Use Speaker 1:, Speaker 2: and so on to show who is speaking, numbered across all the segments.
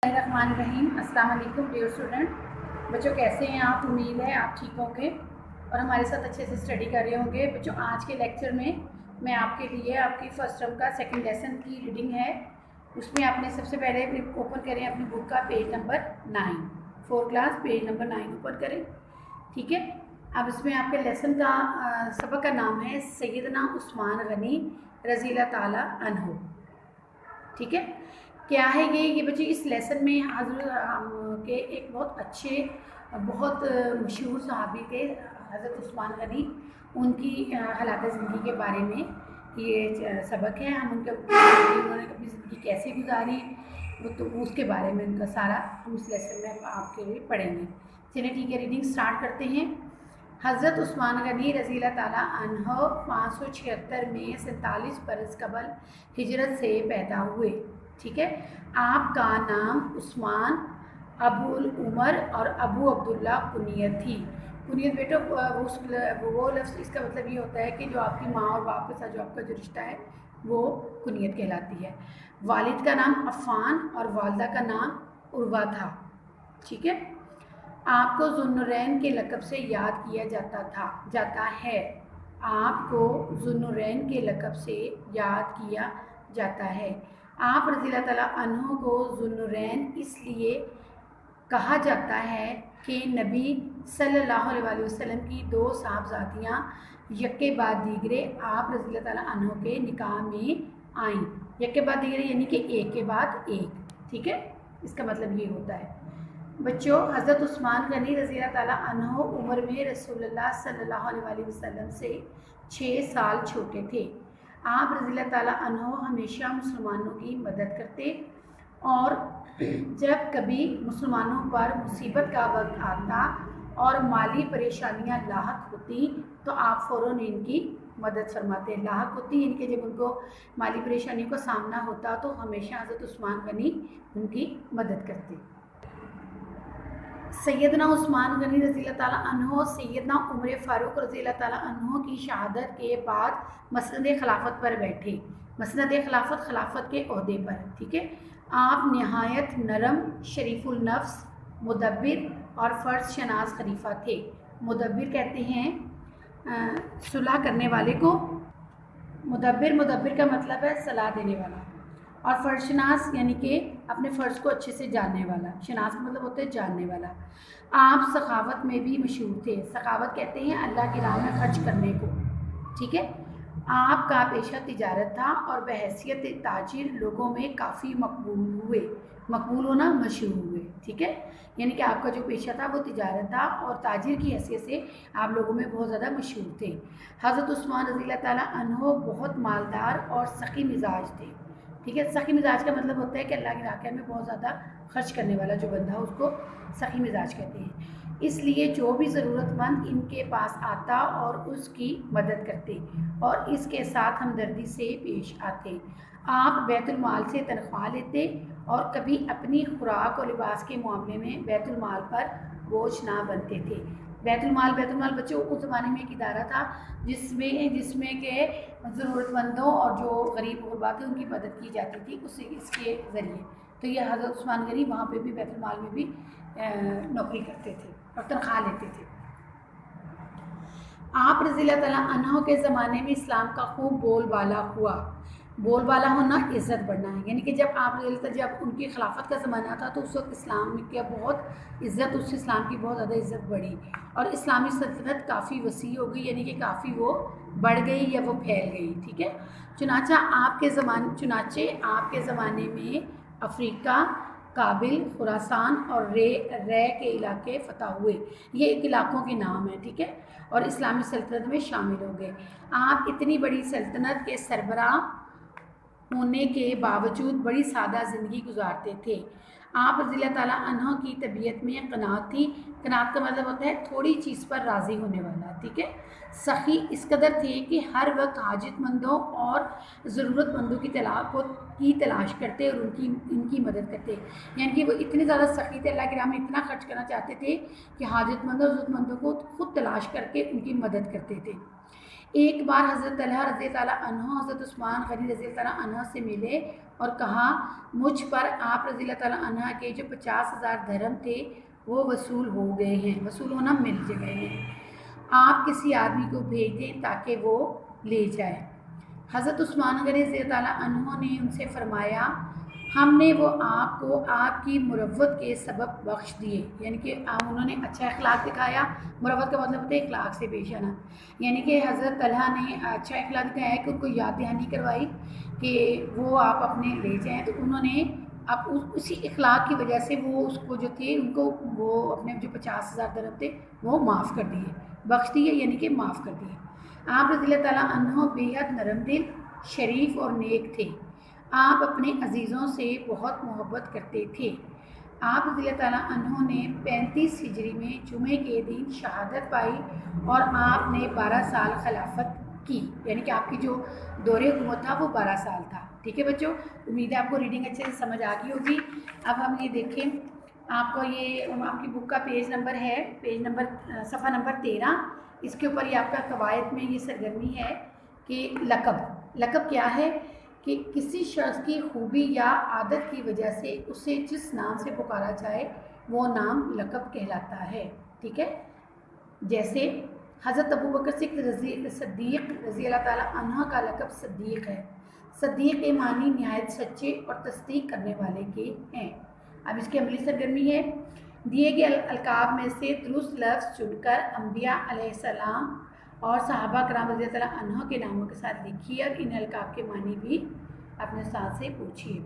Speaker 1: الرحمن الرحیم۔ السلام علیکم ڈیئر اسٹوڈنٹ۔ بچوں کیسے ہیں آپ؟ امید ہے آپ ٹھیک ہوں گے اور ہمارے ساتھ اچھے سے اسٹڈی کر رہے ہوں گے۔ بچوں آج کے لیکچر میں آپ کے لیے آپ کی فرسٹ ٹرم کا سیکنڈ لیسن کی ریڈنگ ہے۔ اس میں آپ نے سب سے پہلے اوپن کریں اپنی بک کا page number 9، 4 class page number 9 open کریں، ٹھیک ہے۔ اب اس میں آپ کے لیسن کا سبق کا نام ہے سیدنا عثمان غنی رضی اللہ تعالیٰ عنہ، ٹھیک ہے۔ کیا ہے یہ بچے اس لیسن میں حضرت کے ایک بہت اچھے بہت مشہور صحابی تھے حضرت عثمان غنی، ان کی حالات زندگی کے بارے میں یہ سبق ہے۔ ہم انہوں نے اپنی زندگی کیسے گزاری تو اس کے بارے میں ان کا سارا ہم اس لیسن میں آپ کے لیے پڑھیں گے۔ چلیے ٹھیک ہے، ریڈنگ سٹارٹ کرتے ہیں۔ حضرت عثمان غنی رضی اللہ تعالیٰ عنہ 576 میں 47 برس قبل ہجرت سے پیدا ہوئے، ٹھیک ہے۔ آپ کا نام عثمان ابو العمر اور ابو عبداللہ کنیت تھی۔ کنیت بیٹا وہ لفظ اس کا مطلب یہ ہوتا ہے کہ جو آپ کی ماں اور باپ کے ساتھ جو آپ کا جو رشتہ ہے وہ کنیت کہلاتی ہے۔ والد کا نام عفان اور والدہ کا نام عروہ تھا، ٹھیک ہے۔ آپ کو ذو النورین کے لقب سے یاد کیا جاتا ہے۔ آپ کو ذو النورین کے لقب سے یاد کیا جاتا ہے۔ آپ رضی اللہ تعالیٰ عنہ کو ذو النورین اس لیے کہا جاتا ہے کہ نبی صلی اللہ علیہ وسلم کی 2 صاحبزادیاں یکے بعد دیگرے آپ رضی اللہ تعالیٰ عنہ کے نکاح میں آئیں۔ یکے بعد دیگرے یعنی کہ ایک کے بعد ایک، ٹھیک ہے، اس کا مطلب یہ ہوتا ہے۔ بچوں حضرت عثمان غنی رضی اللہ تعالیٰ عنہ عمر میں رسول اللہ صلی اللہ علیہ وسلم سے 6 سال چھوٹے تھے۔ آپ رضی اللہ تعالیٰ عنہ ہمیشہ مسلمانوں کی مدد کرتے اور جب کبھی مسلمانوں پر مصیبت کا وقت آتا اور مالی پریشانیاں لاحق ہوتی تو آپ فوراً ان کی مدد فرماتے۔ لاحق ہوتی یعنی کہ جب ان کو مالی پریشانی کا سامنا ہوتا تو ہمیشہ حضرت عثمان غنی ان کی مدد کرتے۔ سیدنا عثمان غنی رضی اللہ تعالیٰ عنہ سیدنا عمر فاروق رضی اللہ تعالیٰ عنہ کی شہادت کے بعد مسند خلافت پر بیٹھے۔ مسند خلافت کے عہدے پر، ٹھیک ہے۔ آپ نہایت نرم، شریف النفس، مدبر اور فرض شناس خلیفہ تھے۔ مدبر کہتے ہیں صلح کرنے والے کو، مدبر کا مطلب ہے صلاح دینے والا، اور فرض شناس یعنی کہ اپنے فرض کو اچھے سے جاننے والا۔ شناس کا مطلب ہوتا ہے جاننے والا۔ آپ سخاوت میں بھی مشہور تھے۔ سخاوت کہتے ہیں اللہ کی راہ میں خرچ کرنے کو، ٹھیک ہے۔ آپ کا پیشہ تجارت تھا اور بحیثیت تاجر لوگوں میں کافی مقبول ہونا مشہور ہوئے، ٹھیک ہے۔ یعنی کہ آپ کا جو پیشہ تھا وہ تجارت تھا اور تاجر کی حیثیت سے آپ لوگوں میں بہت زیادہ مشہور تھے۔ حضرت عثمان رضی اللہ تعالیٰ عنہ بہت مالدار اور سخی مزاج تھے، ٹھیک ہے۔ سخی مزاج کا مطلب ہوتا ہے کہ اللہ کے راہ میں بہت زیادہ خرچ کرنے والا جو بندہ اس کو سخی مزاج کہتے ہیں۔ اس لیے جو بھی ضرورت مند ان کے پاس آتا اور اس کی مدد کرتے اور اس کے ساتھ ہمدردی سے پیش آتے۔ آپ بیت المال سے تنخواہ لیتے اور کبھی اپنی خوراک اور لباس کے معاملے میں بیت المال پر بوجھ نہ بنتے تھے۔ بیت المال بچوں اس زمانے میں ایک ادارہ تھا جس میں کہ ضرورت مندوں اور جو غریب غربا تھے ان کی مدد کی جاتی تھی اس کے ذریعے۔ تو یہ حضرت عثمان غنی وہاں پہ بھی بیت المال میں بھی نوکری کرتے تھے اور تنخواہ لیتے تھے۔ آپ رضی اللہ تعالیٰ عنہ کے زمانے میں اسلام کا خوب بول بالا ہوا۔ بول بالا ہونا عزت بڑھنا ہے، یعنی کہ جب ان کی خلافت کا زمانہ تھا تو اس وقت اسلام کی بہت عزت، اس اسلام کی بہت زیادہ عزت بڑھی اور اسلامی سلطنت کافی وسیع ہو گئی، یعنی کہ کافی وہ بڑھ گئی یا وہ پھیل گئی، ٹھیک ہے۔ چنانچہ آپ کے زمانے میں افریقہ، کابل، خراسان اور رے کے علاقے فتح ہوئے۔ یہ ایک علاقوں کے نام ہیں، ٹھیک ہے، اور اسلامی سلطنت میں شامل ہو گئے۔ آپ اتنی بڑی سلطنت کے سربراہ ہونے کے باوجود بڑی سادہ زندگی گزارتے تھے۔ آپ رضی اللہ تعالیٰ عنہ کی طبیعت میں قناعت تھی۔ قناعت کا مطلب ہوتا ہے تھوڑی چیز پر راضی ہونے والا، ٹھیک ہے۔ سخی اس قدر تھے کہ ہر وقت حاجت مندوں اور ضرورت مندوں کی تلاش کرتے اور ان کی مدد کرتے، یعنی کہ وہ اتنے زیادہ سخی تھے، اللہ کی راہ میں اتنا خرچ کرنا چاہتے تھے کہ حاجت مندوں اور ضرورت مندوں کو خود تلاش کر کے ان کی مدد کرتے تھے۔ ایک بار حضرت طلحہ رضی تعالیٰ عنہ حضرت عثمان غنی رضی اللہ تعالیٰ عنہ سے ملے اور کہا مجھ پر آپ رضی اللہ تعالیٰ عنہ کے جو 50,000 درہم تھے وہ وصول ہو گئے ہیں، وصول ہونا مل گئے ہیں، آپ کسی آدمی کو بھیج دیں تاکہ وہ لے جائے۔ حضرت عثمان غنی رضی اللہ تعالیٰ عنہ نے ان سے فرمایا ہم نے وہ آپ کو آپ کی مروت کے سبب بخش دیے، یعنی کہ انہوں نے اچھا اخلاق دکھایا۔ مروت کا مطلب ہوتا ہے اخلاق سے پیش آنا، یعنی کہ حضرت طلحہ نے اچھا اخلاق دکھایا کہ ان کو یاد دہانی کروائی کہ وہ آپ اپنے لے جائیں، تو انہوں نے اب اسی اخلاق کی وجہ سے وہ اس کو جو تھے ان کو وہ اپنے جو 50,000 درہم تھے وہ معاف کر دیے، بخش دیے یعنی کہ معاف کر دیے۔ آپ رضی اللہ تعالیٰ عنہ بے حد نرم دل، شریف اور نیک تھے، آپ اپنے عزیزوں سے بہت محبت کرتے تھے۔ آپ رضی اللہ تعالیٰ عنہ نے 35 ہجری میں جمعے کے دن شہادت پائی اور آپ نے 12 سال خلافت کی، یعنی کہ آپ کی جو دور حکومت تھا وہ 12 سال تھا۔ ٹھیک ہے بچوں، امید ہے آپ کو ریڈنگ اچھے سے سمجھ آ گئی ہوگی۔ اب ہم یہ دیکھیں، آپ کو یہ آپ کی بک کا پیج نمبر ہے، صفحہ نمبر 13، اس کے اوپر یہ آپ کا قواعد میں یہ سرگرمی ہے کہ لقب کیا ہے کہ کسی شخص کی خوبی یا عادت کی وجہ سے اسے جس نام سے پکارا جائے وہ نام لقب کہلاتا ہے۔ ٹھیک ہے، جیسے حضرت ابوبکر صدیق رضی اللہ تعالیٰ عنہ کا لقب صدیق ہے۔ صدیق کے معنی نہایت سچے اور تصدیق کرنے والے کے ہیں۔ اب اس کی عملی سرگرمی ہے، دیے گئے القاب میں سے درست لفظ چن کر انبیاء علیہ السلام اور صحابہ کرام رضی اللہ تعالیٰ عنہ کے ناموں کے ساتھ لکھیے اور ان القاب کے معنی بھی اپنے استاد سے پوچھیے۔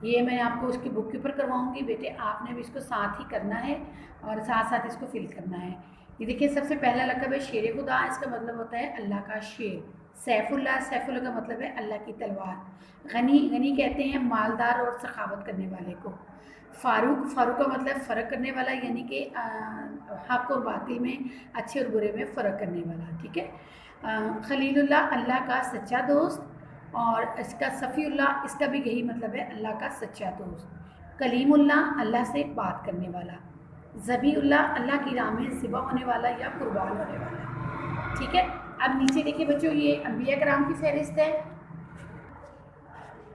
Speaker 1: یہ میں آپ کو اس کی بک کے اوپر کرواؤں گی، بیٹے آپ نے بھی اس کو ساتھ ہی کرنا ہے اور ساتھ ساتھ اس کو فل کرنا ہے۔ یہ دیکھیے سب سے پہلا لقب ہے شیر خدا، اس کا مطلب ہوتا ہے اللہ کا شیر۔ سیف اللہ کا مطلب ہے اللہ کی تلوار۔ غنی کہتے ہیں مالدار اور سخاوت کرنے والے کو۔ فاروق کا مطلب فرق کرنے والا، یعنی کہ حق اور باطل میں، اچھے اور برے میں فرق کرنے والا۔ ٹھیک ہے، خلیل اللہ کا سچا دوست، اور اس کا صفی اللہ، اس کا بھی یہی مطلب ہے اللہ کا سچا دوست۔ کلیم اللہ سے بات کرنے والا۔ ذبیح اللہ کی راہ میں ذبح ہونے والا یا قربان ہونے والا۔ ٹھیک ہے، اب نیچے دیکھیں بچوں، یہ انبیاء کرام کی فہرست ہے۔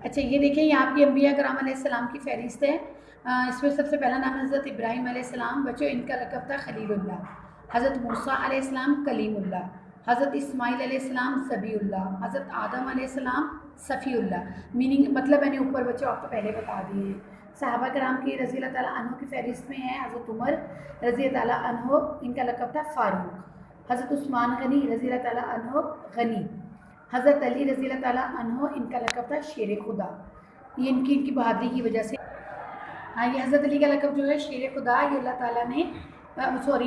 Speaker 1: اچھا یہ دیکھیں، یہ آپ کی انبیاء کرام علیہ السلام کی فہرست ہے۔ اس میں سب سے پہلا نام حضرت ابراہیم علیہ السلام، بچوں ان کا لقب تھا خلیل اللہ۔ حضرت موسیٰ علیہ السلام کلیم اللہ، حضرت اسماعیل علیہ السلام ذبیح اللہ، حضرت آدم علیہ السلام صفی اللہ۔ مطلب میں نے اوپر بچوں آپ کو پہلے بتا دیے ہیں۔ صحابہ کرام کی رضی اللہ تعالیٰ عنہ کی فہرست میں ہے حضرت عمر رضی اللہ تعالیٰ عنہ، ان کا لقب تھا فاروق۔ حضرت عثمان غنی رضی اللہ تعالیٰ عنہ غنی۔ حضرت علی رضی اللہ تعالیٰ عنہ، ان کا لقب تھا شیر خدا، یہ ان کی بہادری کی وجہ سے۔ ہاں، یہ حضرت علی کا لقب جو ہے شیر خدا، یہ اللہ تعالیٰ نے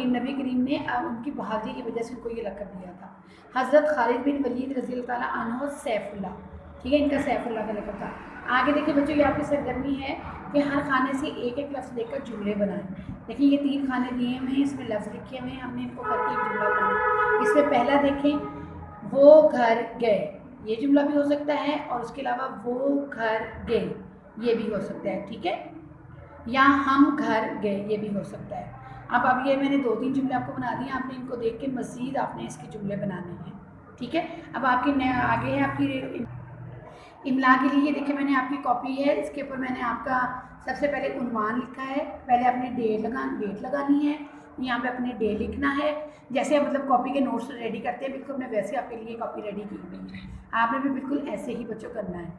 Speaker 1: نبی کریم نے ان کی بہادری کی وجہ سے ان کو یہ لقب دیا تھا۔ حضرت خالد بن ولید رضی اللہ تعالیٰ عنہ سیف اللہ، ٹھیک ہے، ان کا سیف اللہ کا لقب تھا۔ آگے دیکھیں بچوں، یہ آپ کی سرگرمی ہے کہ ہر خانے سے ایک ایک لفظ لے کر جملے بنائیں۔ دیکھیں یہ 3 خانے دیے ہوئے ہیں، اس میں لفظ لکھے ہوئے ہیں، ہم نے ان کو کر کے ایک جملہ بنانا۔ اس میں پہلا دیکھیں، وہ گھر گئے، یہ جملہ بھی ہو سکتا ہے، اور اس کے علاوہ وہ گھر گئے یہ بھی ہو سکتا ہے۔ ٹھیک ہے، یا ہم گھر گئے یہ بھی ہو سکتا ہے۔ اب یہ میں نے 2-3 جملے آپ کو بنا دیے، آپ نے ان کو دیکھ کے مزید آپ نے اس کے جملے بنانے ہیں۔ ٹھیک ہے، اب آپ کی آگے ہے آپ کی املا کے لیے۔ دیکھیں میں نے آپ کی کاپی ہے، اس کے اوپر میں نے آپ کا سب سے پہلے عنوان لکھا ہے، پہلے آپ نے ڈیٹ لگانی ہے، یہاں پہ اپنے ڈے لکھنا ہے، جیسے آپ مطلب کاپی کے نوٹس ریڈی کرتے ہیں بالکل، میں ویسے آپ کے لیے کاپی ریڈی کی ہوئی ہے، آپ نے بھی بالکل ایسے ہی بچوں کرنا ہے۔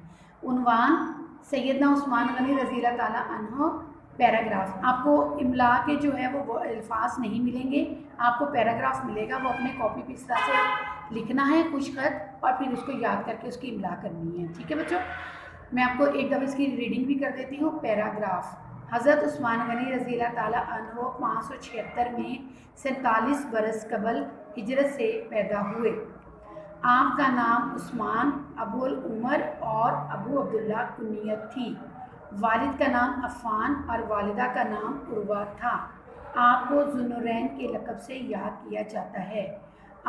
Speaker 1: عنوان سیدنا عثمان غنی رضی اللہ تعالیٰ عنہ، پیراگراف، آپ کو املا کے جو ہے وہ الفاظ نہیں ملیں گے، آپ کو پیراگراف ملے گا، وہ اپنے کاپی پہ اس طرح سے لکھنا ہے خوش خط، اور پھر اس کو یاد کر کے اس کی املا کرنی ہے۔ ٹھیک ہے بچوں، میں آپ کو ایک دفعہ اس کی ریڈنگ بھی کر دیتی ہوں۔ پیراگراف، حضرت عثمان غنی رضی اللہ تعالیٰ عنہ 576 میں 47 برس قبل ہجرت سے پیدا ہوئے۔ آپ کا نام عثمان ابو العمر اور ابو عبداللہ کنیت تھی۔ والد کا نام عفان اور والدہ کا نام عروہ تھا۔ آپ کو ذو النورین کے لقب سے یاد کیا جاتا ہے۔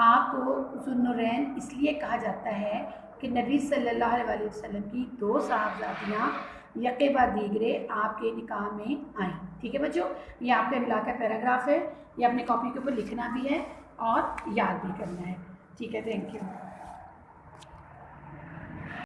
Speaker 1: آپ کو ذو النورین اس لیے کہا جاتا ہے کہ نبی صلی اللہ علیہ وسلم کی 2 صاحبزادیاں یکے بعد دیگرے آپ کے نکاح میں آئیں۔ ٹھیک ہے بچوں، یہ آپ کا املا کا پیراگراف ہے، یہ اپنے کاپی کے اوپر لکھنا بھی ہے اور یاد بھی کرنا ہے۔ ٹھیک ہے، تھینک یو۔